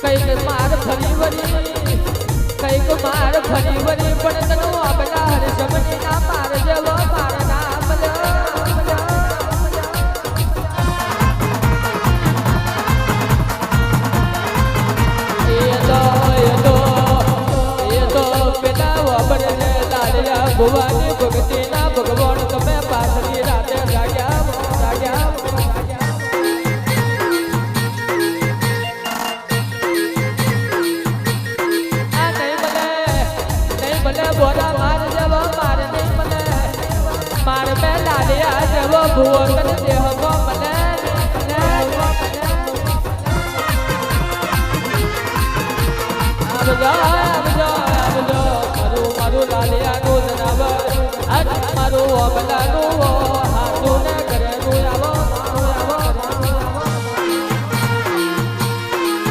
કઈક માર ફરી વળી કઈક માર ફરી વળી પણ તનો આપણા હરસમની ના માર જેવો માર ના મળ્યો ભુવાની ભક્તિ ના ભગવાન તમે પાછલી રાતે જાગ્યા નહીં મને બોરા માર જવો મારે નહીં મને માર બે લાલિયા જવો ભુવો કરે દેહમાં મને મારું લાલિયાનું જનાવર મારું ઓબલાનું